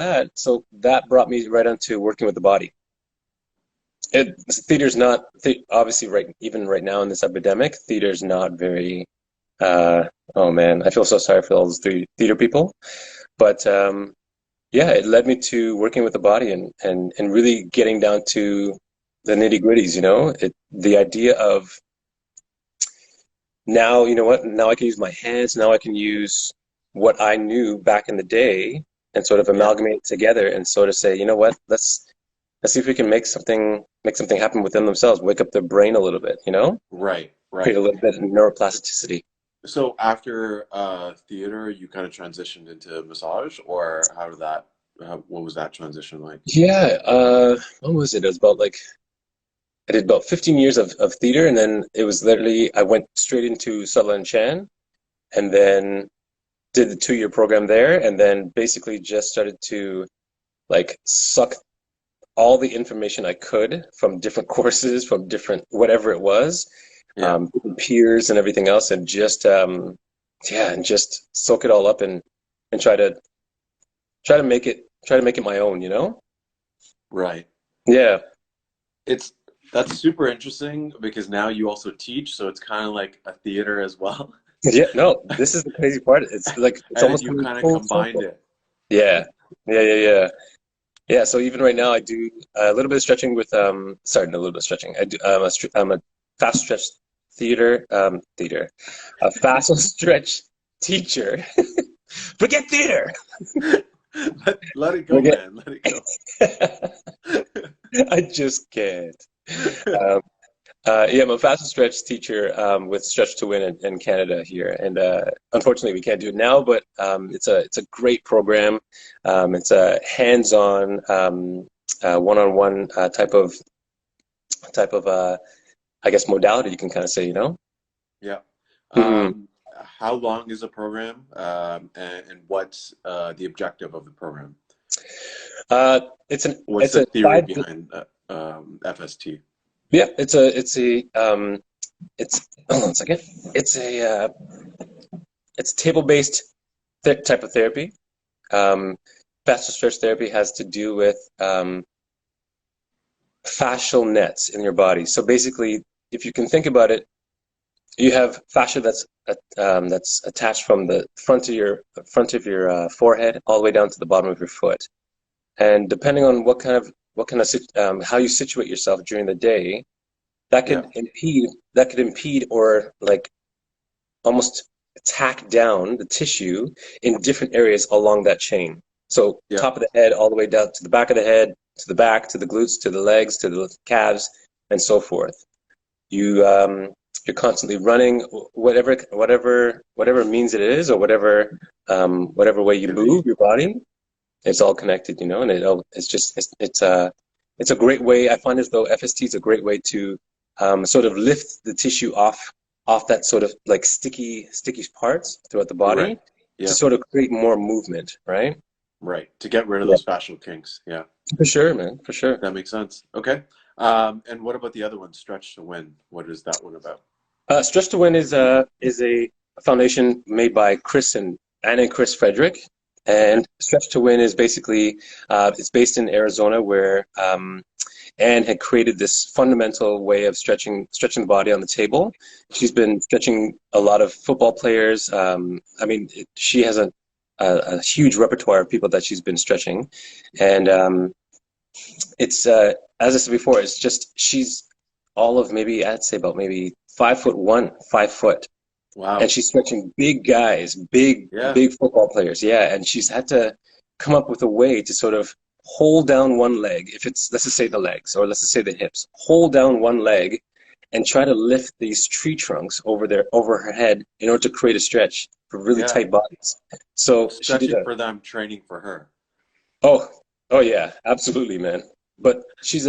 that, so that brought me right onto working with the body. Theater's not obviously right even right now in this epidemic. Theater's not very. Oh man, I feel so sorry for all those theater people. But yeah, it led me to working with the body and really getting down to the nitty gritties. The idea of now, you know what? Now I can use my hands. Now I can use what I knew back in the day and sort of Yeah. amalgamate it together and sort of say, you know what? Let's see if we can make something happen within themselves, wake up their brain a little bit, Right, create a right. little bit of neuroplasticity. So after theater, you kind of transitioned into massage, or what was that transition like? Yeah, what was it? It was about like I did about 15 years of theater, and then it was literally I went straight into Sutherland Chan, and then did the 2-year program there, and then basically just started to like suck all the information I could from different courses, from different whatever it was, Yeah, peers and everything else, and just yeah, and just soak it all up and try to make it my own, right. Yeah. It's that's super interesting because now you also teach, so it's kind of like a theater as well. Yeah, no, this is the crazy part. It's like it's And almost you've coming kind of full combined circle. it. Yeah, yeah, yeah, yeah. Yeah, so even right now I do a little bit of stretching with sorry, not a little bit of stretching. I'm a fast stretch a fast stretch teacher. Forget theater. Let it go, Forget. man. Let it go. I just can't. Um, yeah, I'm a fast stretch teacher with Stretch to Win in Canada here, and unfortunately we can't do it now. But it's a great program. It's a hands-on, one-on-one type of I guess modality you can kind of say. Yeah. Hmm. How long is the program, and what's the objective of the program? Uh, it's an What's it's the a theory five behind FST? yeah it's hold on a second. It's a table-based type of therapy. Um, Faster stretch therapy has to do with fascial nets in your body. So basically, if you can think about it, you have fascia that's attached from the front of your forehead all the way down to the bottom of your foot. And depending on what kind of how you situate yourself during the day, that Yeah, could impede or like almost tack down the tissue in different areas along that chain. So yeah, top of the head all the way down to the back of the head, to the back, to the glutes, to the legs, to the calves, and so forth. You you're constantly running, whatever means it is, or whatever way you activity. move your body. It's all connected, and it's a great way. I find as though FST is a great way to sort of lift the tissue off that sort of like sticky parts throughout the body Right. to Yeah, sort of create more movement, right? right. To get rid of Yeah, those fascial kinks. Yeah, for sure, man, for sure. that makes sense. Okay. And what about the other one, Stretch to Win? What is that one about? Stretch to Win is a foundation made by Chris and Anna and Chris Frederick, Okay. and Stretch to Win is basically it's based in Arizona, where Anne had created this fundamental way of stretching the body on the table. She's been stretching a lot of football players. I mean, she has a huge repertoire of people that she's been stretching, and it's as I said before, it's just she's all of maybe I'd say about maybe 5'1", 5 foot, and Wow. she's stretching big guys, big Yeah. big football players. Yeah, and she's had to come up with a way to sort of hold down one leg. If it's let's just say the legs, or let's just say the hips, hold down one leg and try to lift these tree trunks over her head in order to create a stretch for really Yeah. tight bodies. So she did Stretching a for them, training for her. oh oh yeah, absolutely, man. But she's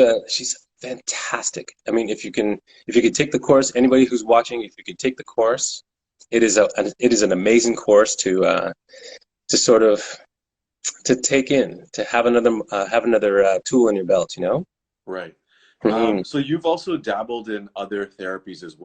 fantastic. I mean, if you could take the course, anybody who's watching, if you could take the course, it is an amazing course to sort of to take in, to have another tool in your belt. Right. Hmm. So you've also dabbled in other therapies as